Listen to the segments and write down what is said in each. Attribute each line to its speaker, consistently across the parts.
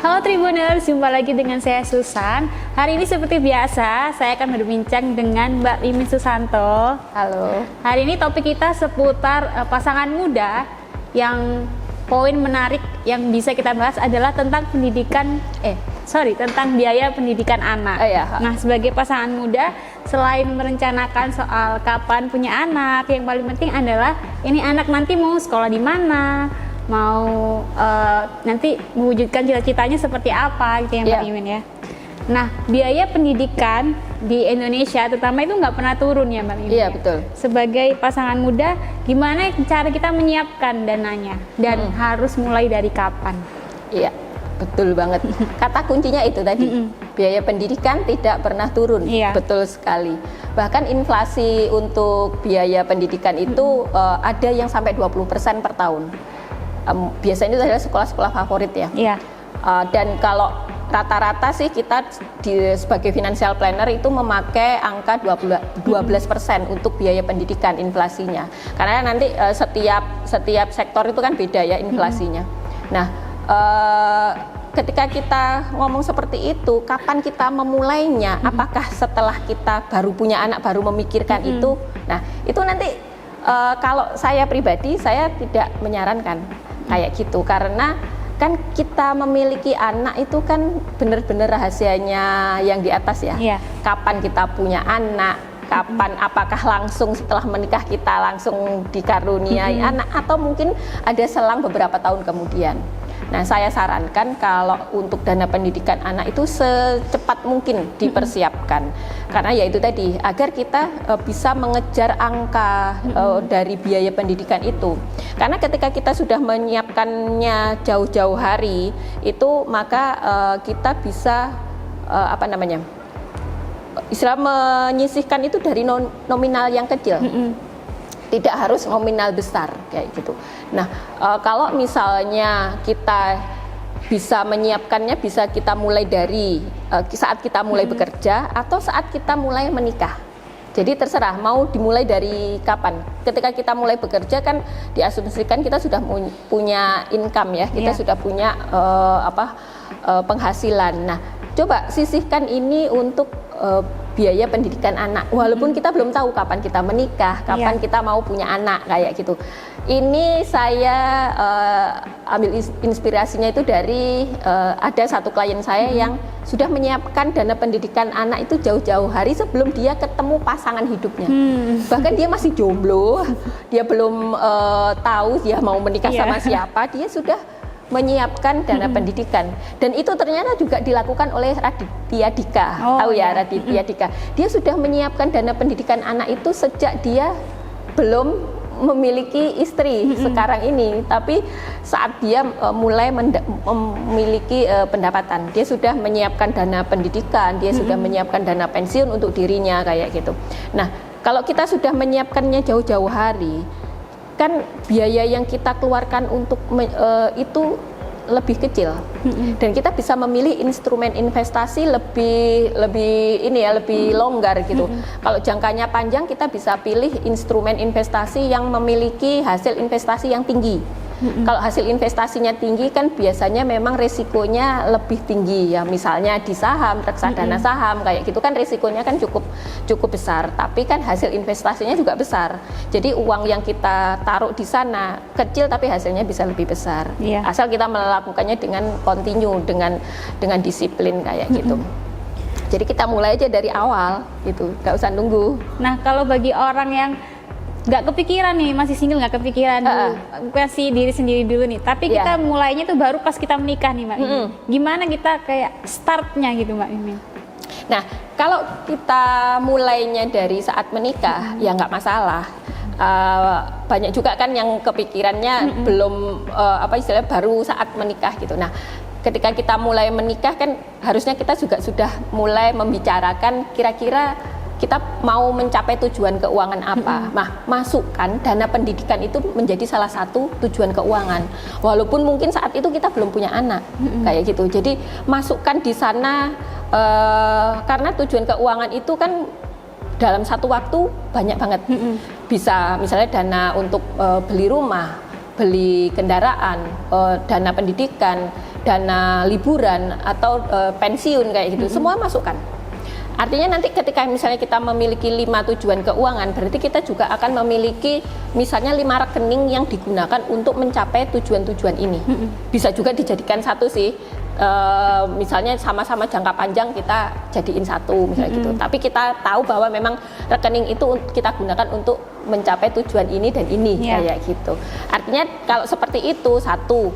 Speaker 1: Halo Tribuners, jumpa lagi dengan saya Susan. Hari ini seperti biasa, saya akan berbincang dengan Mbak Mimin Susanto.
Speaker 2: Halo.
Speaker 1: Hari ini topik kita seputar pasangan muda. Yang poin menarik yang bisa kita bahas adalah tentang tentang biaya pendidikan anak. Nah, sebagai pasangan muda, selain merencanakan soal kapan punya anak, yang paling penting adalah ini anak nanti mau sekolah di mana, mau nanti mewujudkan cita-citanya seperti apa gitu ya Mbak Mimin ya. Nah, biaya pendidikan di Indonesia terutama itu nggak pernah turun ya Mbak Mimin.
Speaker 2: Iya, betul.
Speaker 1: Sebagai pasangan muda, gimana cara kita menyiapkan dananya dan harus mulai dari kapan?
Speaker 2: Iya, betul banget. Kata kuncinya itu tadi. Biaya pendidikan tidak pernah turun.
Speaker 1: Iya.
Speaker 2: Betul sekali. Bahkan inflasi untuk biaya pendidikan itu ada yang sampai 20% per tahun. Biasanya itu adalah sekolah-sekolah favorit ya.
Speaker 1: Iya.
Speaker 2: Dan kalau rata-rata sih kita sebagai financial planner itu memakai angka 12% untuk biaya pendidikan inflasinya. Karena nanti setiap sektor itu kan beda ya inflasinya. Nah, ketika kita ngomong seperti itu, kapan kita memulainya? Apakah setelah kita baru punya anak baru memikirkan itu? Nah, itu nanti kalau saya pribadi saya tidak menyarankan kayak gitu, karena kan kita memiliki anak itu kan benar-benar rahasianya yang di atas ya. Kapan kita punya anak, kapan, apakah langsung setelah menikah kita langsung dikaruniai anak, atau mungkin ada selang beberapa tahun kemudian. Nah, saya sarankan kalau untuk dana pendidikan anak itu secepat mungkin dipersiapkan. Karena ya itu tadi, agar kita bisa mengejar angka dari biaya pendidikan itu. Karena ketika kita sudah menyiapkannya jauh-jauh hari, itu maka kita bisa istilah menyisihkan itu dari nominal yang kecil. Tidak harus nominal besar kayak gitu. Nah, kalau misalnya kita bisa menyiapkannya, bisa kita mulai dari saat kita mulai bekerja atau saat kita mulai menikah. Jadi terserah mau dimulai dari kapan. Ketika kita mulai bekerja kan diasumsikan kita sudah punya income ya, kita sudah punya penghasilan. Nah, coba sisihkan ini untuk biaya pendidikan anak, walaupun kita belum tahu kapan kita menikah, kapan kita mau punya anak kayak gitu. Ini saya ambil inspirasinya itu dari ada satu klien saya yang sudah menyiapkan dana pendidikan anak itu jauh-jauh hari sebelum dia ketemu pasangan hidupnya. Bahkan dia masih jomblo, dia belum tahu dia mau menikah sama siapa, dia sudah menyiapkan dana pendidikan, dan itu ternyata juga dilakukan oleh Raditya Dika. Tahu ya Raditya Dika? Dia sudah menyiapkan dana pendidikan anak itu sejak dia belum memiliki istri sekarang ini, tapi saat dia mulai memiliki pendapatan, dia sudah menyiapkan dana pendidikan, dia sudah menyiapkan dana pensiun untuk dirinya kayak gitu. Nah, kalau kita sudah menyiapkannya jauh-jauh hari, kan biaya yang kita keluarkan untuk itu lebih kecil, dan kita bisa memilih instrumen investasi lebih longgar gitu. Kalau jangkanya panjang, kita bisa pilih instrumen investasi yang memiliki hasil investasi yang tinggi. Kalau hasil investasinya tinggi kan biasanya memang resikonya lebih tinggi ya, misalnya di saham, reksadana saham kayak gitu kan resikonya kan cukup besar, tapi kan hasil investasinya juga besar. Jadi uang yang kita taruh di sana kecil tapi hasilnya bisa lebih besar. Asal kita melakukannya dengan kontinu, dengan disiplin kayak gitu. Jadi kita mulai aja dari awal gitu, nggak usah nunggu.
Speaker 1: Nah, kalau bagi orang yang nggak kepikiran nih, masih single, nggak kepikiran dulu, kasih diri sendiri dulu nih, tapi kita mulainya tuh baru pas kita menikah nih Mbak Mimin. Gimana kita kayak startnya gitu Mbak Mimin?
Speaker 2: Nah, kalau kita mulainya dari saat menikah ya nggak masalah. Banyak juga kan yang kepikirannya belum baru saat menikah gitu. Nah, ketika kita mulai menikah kan harusnya kita juga sudah mulai membicarakan kira-kira kita mau mencapai tujuan keuangan apa. Masukkan dana pendidikan itu menjadi salah satu tujuan keuangan. Walaupun mungkin saat itu kita belum punya anak, kayak gitu. Jadi masukkan di sana karena tujuan keuangan itu kan dalam satu waktu banyak banget. Bisa misalnya dana untuk beli rumah, beli kendaraan, dana pendidikan, dana liburan atau pensiun kayak gitu, semua masukkan. Artinya nanti ketika misalnya kita memiliki 5 tujuan keuangan, berarti kita juga akan memiliki misalnya 5 rekening yang digunakan untuk mencapai tujuan-tujuan ini. Bisa juga dijadikan satu sih, misalnya sama-sama jangka panjang kita jadiin satu misalnya gitu. Tapi kita tahu bahwa memang rekening itu kita gunakan untuk mencapai tujuan ini dan ini kayak gitu. Artinya kalau seperti itu satu,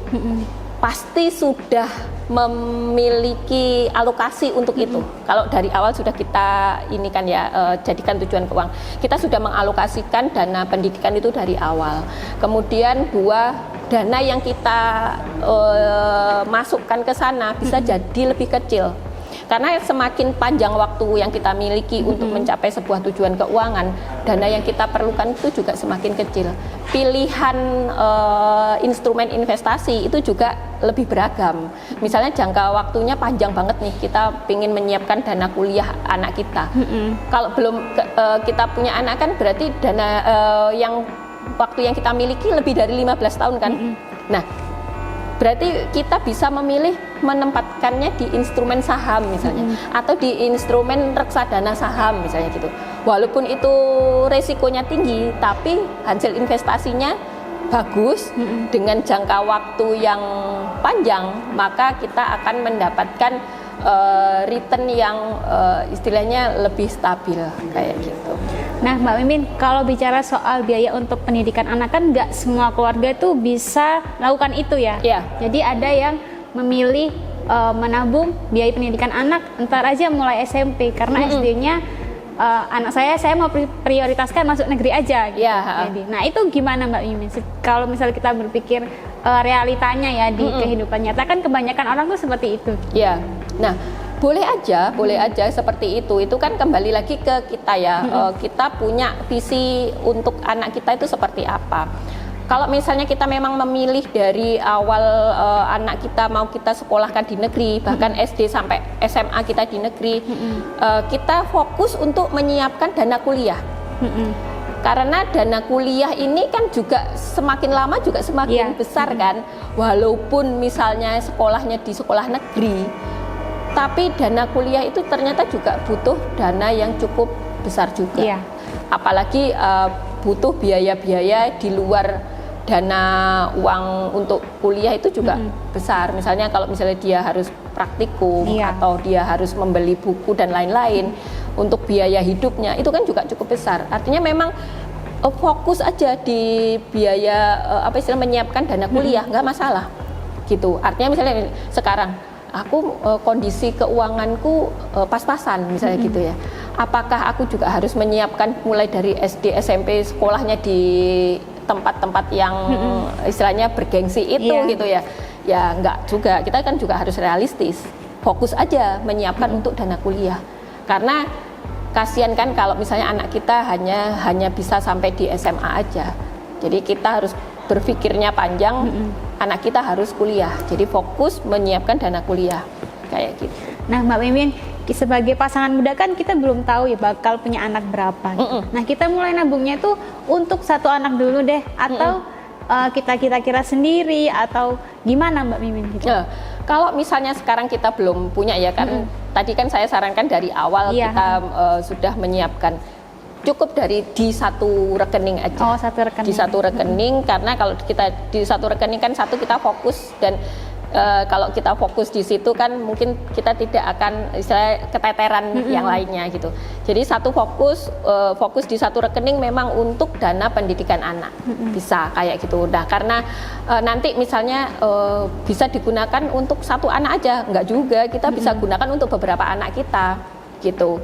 Speaker 2: pasti sudah memiliki alokasi untuk itu. Kalau dari awal sudah kita ini kan ya, jadikan tujuan keuangan, kita sudah mengalokasikan dana pendidikan itu dari awal. Kemudian 2, dana yang kita masukkan ke sana bisa jadi lebih kecil. Karena semakin panjang waktu yang kita miliki untuk mencapai sebuah tujuan keuangan, dana yang kita perlukan itu juga semakin kecil. Pilihan instrumen investasi itu juga lebih beragam. Misalnya jangka waktunya panjang banget nih, kita ingin menyiapkan dana kuliah anak kita. Kalau belum kita punya anak kan berarti dana yang waktu yang kita miliki lebih dari 15 tahun kan. Nah, berarti kita bisa memilih menempatkannya di instrumen saham misalnya, atau di instrumen reksadana saham misalnya gitu. Walaupun itu resikonya tinggi, tapi hasil investasinya bagus dengan jangka waktu yang panjang, maka kita akan mendapatkan return yang istilahnya lebih stabil kayak gitu.
Speaker 1: Nah, Mbak Mimin, kalau bicara soal biaya untuk pendidikan anak kan nggak semua keluarga itu bisa melakukan itu ya. Jadi ada yang memilih menabung biaya pendidikan anak entar aja mulai SMP karena SD-nya anak saya mau prioritaskan masuk negeri aja gitu. Jadi, nah itu gimana Mbak Mimin? Kalau misalnya kita berpikir realitanya ya di kehidupan nyata kan kebanyakan orang tuh seperti itu.
Speaker 2: Nah, boleh aja seperti itu. Itu kan kembali lagi ke kita ya. Kita punya visi untuk anak kita itu seperti apa. Kalau misalnya kita memang memilih dari awal anak kita mau kita sekolahkan di negeri, bahkan SD sampai SMA kita di negeri, kita fokus untuk menyiapkan dana kuliah. Karena dana kuliah ini kan juga semakin lama juga semakin besar kan. Walaupun misalnya sekolahnya di sekolah negeri, tapi dana kuliah itu ternyata juga butuh dana yang cukup besar juga. Apalagi butuh biaya-biaya di luar dana uang untuk kuliah itu juga besar. Misalnya kalau misalnya dia harus praktikum atau dia harus membeli buku dan lain-lain untuk biaya hidupnya, itu kan juga cukup besar. Artinya memang fokus aja di biaya menyiapkan dana kuliah, nggak masalah gitu. Artinya misalnya sekarang aku kondisi keuanganku pas-pasan misalnya gitu ya. Apakah aku juga harus menyiapkan mulai dari SD, SMP sekolahnya di tempat-tempat yang istilahnya bergengsi itu gitu ya. Ya enggak juga, kita kan juga harus realistis. Fokus aja menyiapkan untuk dana kuliah. Karena kasihan kan kalau misalnya anak kita hanya bisa sampai di SMA aja. Jadi kita harus berpikirnya panjang, anak kita harus kuliah. Jadi fokus menyiapkan dana kuliah kayak gitu.
Speaker 1: Nah, Mbak Mimin, sebagai pasangan muda kan kita belum tahu ya bakal punya anak berapa. Nah, kita mulai nabungnya itu untuk satu anak dulu deh, atau kita kira-kira sendiri atau gimana Mbak Mimin? Gitu?
Speaker 2: Kalau misalnya sekarang kita belum punya ya kan, tadi kan saya sarankan dari awal kita sudah menyiapkan. Cukup di satu rekening aja.
Speaker 1: Satu rekening.
Speaker 2: Di satu rekening, karena kalau kita di satu rekening kan satu kita fokus dan kalau kita fokus di situ kan mungkin kita tidak akan istilahnya keteteran yang lainnya gitu. Jadi satu fokus di satu rekening memang untuk dana pendidikan anak. Bisa kayak gitu. Nah, karena nanti misalnya bisa digunakan untuk satu anak aja, enggak juga. Kita bisa gunakan untuk beberapa anak kita gitu.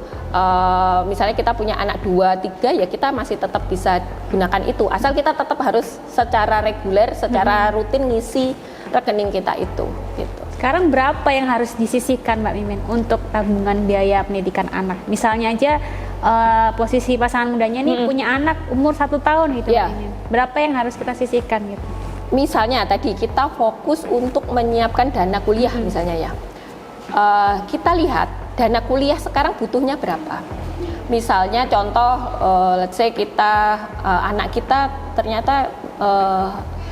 Speaker 2: Misalnya kita punya anak 2, 3 ya kita masih tetap bisa gunakan itu. Asal kita tetap harus secara reguler, secara rutin ngisi rekening kita itu gitu.
Speaker 1: Sekarang berapa yang harus disisihkan Mbak Mimin untuk tabungan biaya pendidikan anak? Misalnya aja posisi pasangan mudanya nih punya anak umur 1 tahun gitu Mbak Mimin. Berapa yang harus kita sisihkan gitu?
Speaker 2: Misalnya tadi kita fokus untuk menyiapkan dana kuliah misalnya ya. Kita lihat dana kuliah sekarang butuhnya berapa. Misalnya contoh let's say kita anak kita ternyata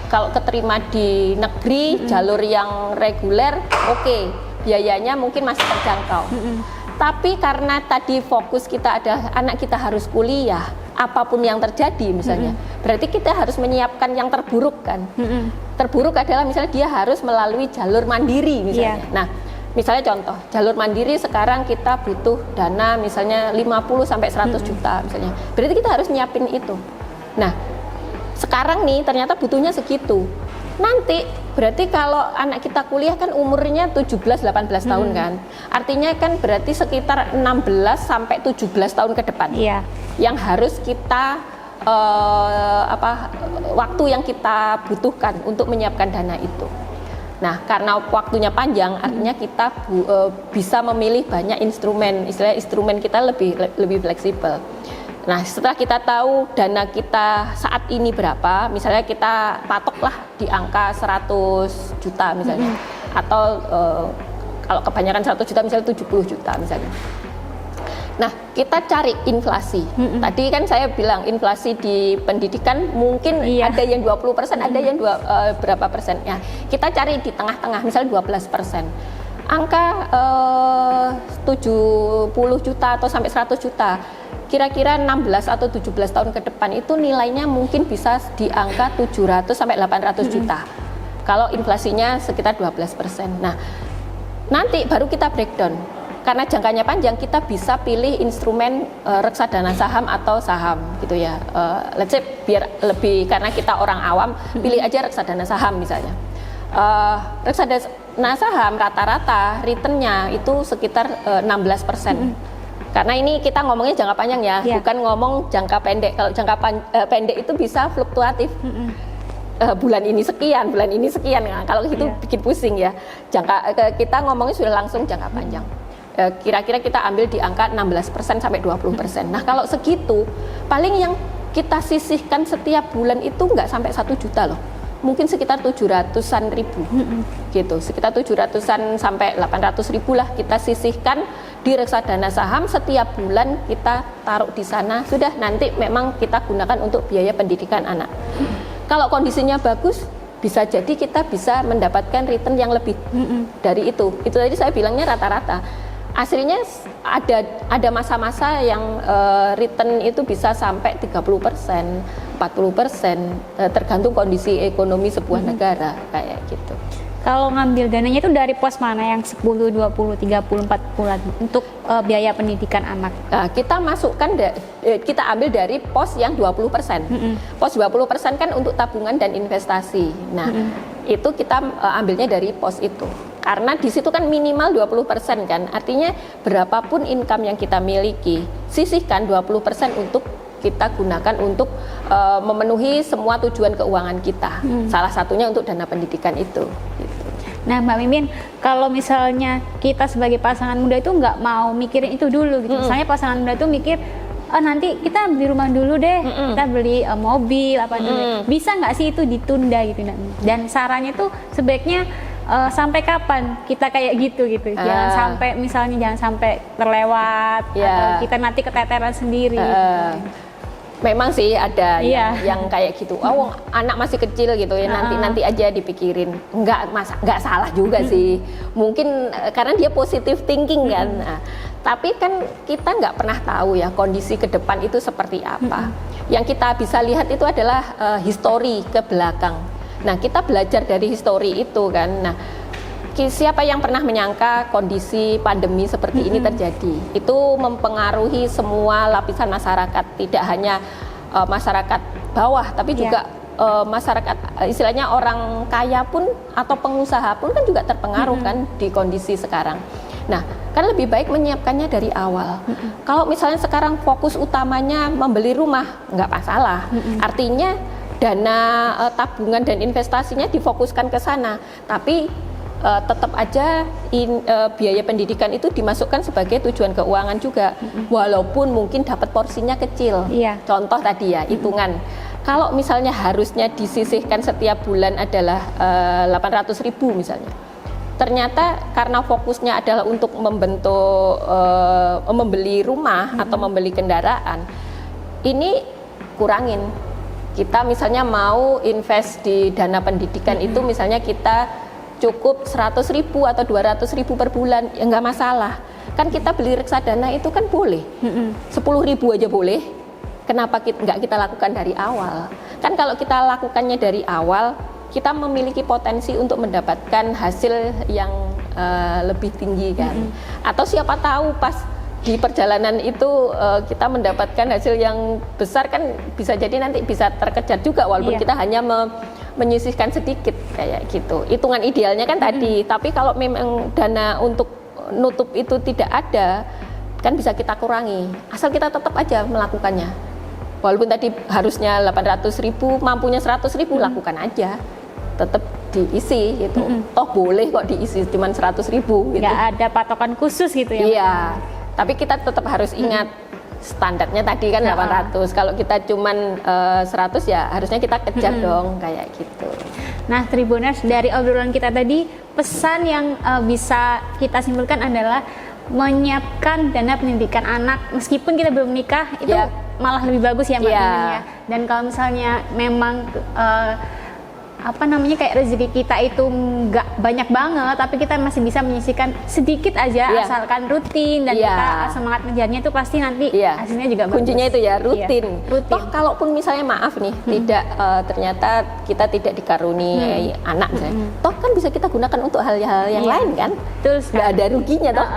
Speaker 2: kalau keterima di negeri jalur yang reguler, oke, biayanya mungkin masih terjangkau. Tapi karena tadi fokus kita ada anak kita harus kuliah, apapun yang terjadi misalnya, berarti kita harus menyiapkan yang terburuk kan. Terburuk adalah misalnya dia harus melalui jalur mandiri misalnya. Nah, misalnya contoh, jalur mandiri sekarang kita butuh dana misalnya 50 sampai 100 juta misalnya. Berarti kita harus nyiapin itu. Nah, sekarang nih ternyata butuhnya segitu. Nanti berarti kalau anak kita kuliah kan umurnya 17-18 tahun kan. Artinya kan berarti sekitar 16 sampai 17 tahun ke depan. Yang harus kita waktu yang kita butuhkan untuk menyiapkan dana itu. Nah, karena waktunya panjang, artinya kita bisa memilih banyak instrumen. Istilah instrumen kita lebih fleksibel. Nah, setelah kita tahu dana kita saat ini berapa, misalnya kita patoklah di angka 100 juta misalnya, atau kalau kebanyakan 100 juta misalnya 70 juta misalnya. Nah, kita cari inflasi. Tadi kan saya bilang inflasi di pendidikan mungkin ada yang 20%, ada yang berapa persen. Ya, kita cari di tengah-tengah, misalnya 12%. Angka 70 juta atau sampai 100 juta. Kira-kira 16 atau 17 tahun ke depan itu nilainya mungkin bisa di angka 700 sampai 800 juta. Kalau inflasinya sekitar 12%. Nah, nanti baru kita breakdown. Karena jangkanya panjang, kita bisa pilih instrumen reksadana saham atau saham gitu ya. Let's say biar lebih, karena kita orang awam, pilih aja reksadana saham misalnya. Reksadana saham rata-rata returnnya itu sekitar 16%. Karena ini kita ngomongnya jangka panjang ya, bukan ngomong jangka pendek. Kalau jangka pendek itu bisa fluktuatif. Bulan ini sekian, bulan ini sekian. Nah, kalau itu bikin pusing ya. Kita ngomongnya sudah langsung jangka panjang. Kira-kira kita ambil di angka 16% sampai 20%. Nah, kalau segitu, paling yang kita sisihkan setiap bulan itu nggak sampai 1 juta loh. Mungkin sekitar 700-an ribu. Gitu, sekitar 700-an sampai 800 ribu lah kita sisihkan di reksadana saham. Setiap bulan kita taruh di sana. Sudah, nanti memang kita gunakan untuk biaya pendidikan anak. Kalau kondisinya bagus, bisa jadi kita bisa mendapatkan return yang lebih dari itu. Itu tadi saya bilangnya rata-rata. Aslinya ada masa-masa yang return itu bisa sampai 30%, 40%, tergantung kondisi ekonomi sebuah negara kayak gitu.
Speaker 1: Kalau ngambil dananya itu dari pos mana yang 10, 20, 30, 40 untuk biaya pendidikan anak?
Speaker 2: Nah, kita masukkan, kita ambil dari pos yang 20%. Pos 20% kan untuk tabungan dan investasi. Nah, itu kita ambilnya dari pos itu. Karena di situ kan minimal 20% kan, artinya berapapun income yang kita miliki, sisihkan 20% untuk kita gunakan untuk memenuhi semua tujuan keuangan kita. Salah satunya untuk dana pendidikan itu. Gitu.
Speaker 1: Nah, Mbak Mimin, kalau misalnya kita sebagai pasangan muda itu nggak mau mikirin itu dulu gitu. Misalnya pasangan muda itu mikir, nanti kita beli rumah dulu deh, kita beli mobil apa dulu. Bisa nggak sih itu ditunda gitu? Dan sarannya itu sebaiknya sampai kapan kita kayak gitu jangan sampai misalnya jangan sampai terlewat atau kita nanti keteteran sendiri gitu.
Speaker 2: Memang sih ada yang kayak gitu. Oh, anak masih kecil gitu ya, nanti aja dipikirin. Nggak salah juga sih. Mungkin karena dia positive thinking kan. Nah, tapi kan kita nggak pernah tahu ya kondisi ke depan itu seperti apa. Yang kita bisa lihat itu adalah histori ke belakang. Nah, kita belajar dari histori itu kan. Nah, siapa yang pernah menyangka kondisi pandemi seperti ini terjadi? Itu mempengaruhi semua lapisan masyarakat, tidak hanya masyarakat bawah, tapi juga masyarakat, istilahnya orang kaya pun atau pengusaha pun kan juga terpengaruh kan di kondisi sekarang. Nah, kan lebih baik menyiapkannya dari awal. Kalau misalnya sekarang fokus utamanya membeli rumah, nggak masalah. Artinya dana tabungan dan investasinya difokuskan ke sana, tapi tetap aja biaya pendidikan itu dimasukkan sebagai tujuan keuangan juga, walaupun mungkin dapat porsinya kecil. Contoh tadi ya, hitungan. Kalau misalnya harusnya disisihkan setiap bulan adalah 800 ribu misalnya, ternyata karena fokusnya adalah untuk membentuk membeli rumah atau membeli kendaraan, ini kurangin Kita misalnya mau invest di dana pendidikan itu misalnya kita cukup 100.000 atau 200.000 per bulan, ya nggak masalah. Kan kita beli reksadana itu kan boleh, 10.000 aja boleh. Kenapa nggak kita lakukan dari awal? Kan kalau kita lakukannya dari awal, kita memiliki potensi untuk mendapatkan hasil yang lebih tinggi kan. Atau siapa tahu pas di perjalanan itu kita mendapatkan hasil yang besar, kan bisa jadi nanti bisa terkejar juga walaupun kita hanya menyisihkan sedikit kayak gitu. Hitungan idealnya kan tadi, tapi kalau memang dana untuk nutup itu tidak ada, kan bisa kita kurangi. Asal kita tetap aja melakukannya. Walaupun tadi harusnya 800.000, mampunya 100.000, lakukan aja. Tetap diisi gitu. Toh boleh kok diisi cuman 100.000 gitu.
Speaker 1: Nggak ada patokan khusus gitu ya.
Speaker 2: Iya. Tapi kita tetap harus ingat standarnya tadi kan 800. Kalau kita cuman 100 ya harusnya kita kejar dong kayak gitu.
Speaker 1: Nah, Tribuners, dari obrolan kita tadi, pesan yang bisa kita simpulkan adalah menyiapkan dana pendidikan anak meskipun kita belum nikah itu malah lebih bagus ya Mbak Mimin ya. Dan kalau misalnya memang kayak rezeki kita itu nggak banyak banget, tapi kita masih bisa menyisihkan sedikit aja asalkan rutin dan kita semangat ngejarnya itu pasti nanti hasilnya juga bagus.
Speaker 2: Kuncinya itu ya rutin. Toh kalaupun misalnya maaf nih tidak ternyata kita tidak dikaruniai anak misalnya, toh kan bisa kita gunakan untuk hal-hal yang lain kan.
Speaker 1: Betul sekali.
Speaker 2: Nggak ada ruginya toh.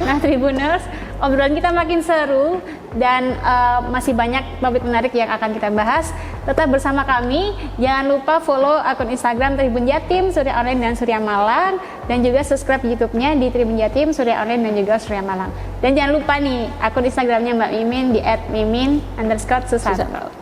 Speaker 1: Nah, Tribuners, obrolan kita makin seru dan masih banyak topik menarik yang akan kita bahas. Tetap bersama kami. Jangan lupa follow akun Instagram Tribun Jatim, Surya Online dan Surya Malang, dan juga subscribe YouTube-nya di Tribun Jatim, Surya Online dan juga Surya Malang. Dan jangan lupa nih akun Instagramnya Mbak Mimin di @mimin_susarto.